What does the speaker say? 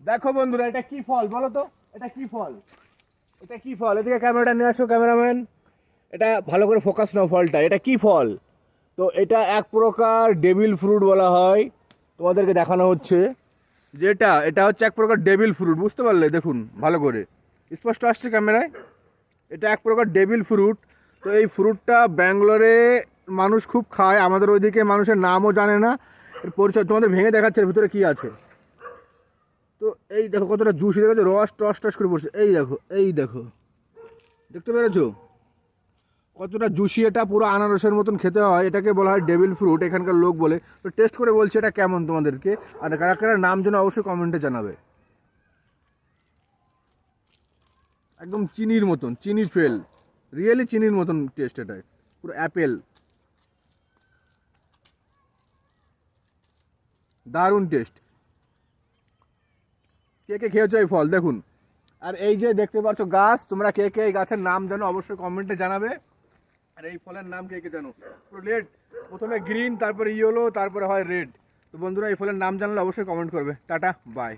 দেখো বন্ধুরা, এটা কি ফল বলো তো? এটা কি ফল? এটা কি ফল? এদিকে ক্যামেরাটা নিয়ে আসো ক্যামেরাম্যান। এটা ভালো করে ফোকাস নাও ফলটা। এটা কি ফল? তো এটা এক প্রকার ডেভিল ফ্রুট বলা হয়। তোমাদেরকে দেখানো হচ্ছে যেটা এটা হচ্ছে এক প্রকার ডেভিল ফ্রুট, বুঝতে পারলে? দেখুন ভালো করে, স্পষ্ট আসছে ক্যামেরায়। এটা এক প্রকার ডেভিল ফ্রুট। তো এই ফ্রুটটা ব্যাঙ্গালোরে মানুষ খুব খায়, আমাদের ওইদিকে মানুষের নামও জানে না। এর পরিচয় তোমাদের ভেঙে দেখাচ্ছে এর ভিতরে কী আছে। তো এই দেখো কতটা জুসি, দেখেছো? রস টস টস করে পড়ছে। এই দেখো, এই দেখো, দেখতে পেরেছো কতটা জুসি? এটা পুরো আনারসের মতন খেতে হয়। এটাকে বলা হয় ডেভিল ফ্রুট এখানকার লোক বলে। তো টেস্ট করে বলছি এটা কেমন তোমাদেরকে। আর কারা কারা নাম যেন অবশ্যই কমেন্টে জানাবে। একদম চিনির মতন, চিনির ফেল, রিয়েলি চিনির মতন টেস্ট। এটাই পুরো অ্যাপেল, দারুণ টেস্ট। কে কে খেয়েছো এই ফল দেখুন। আর এই যে দেখতে পাচ্ছ গাছ, তোমরা কে কে এই গাছের নাম জানো অবশ্যই কমেন্টে জানাবে। আর এই ফলের নাম কে কে জানো? পুরো রেড, প্রথমে গ্রিন, তারপরে ইয়েলো, তারপরে হয় রেড। তো বন্ধুরা, এই ফলের নাম জানলে অবশ্যই কমেন্ট করবে। Tata, by.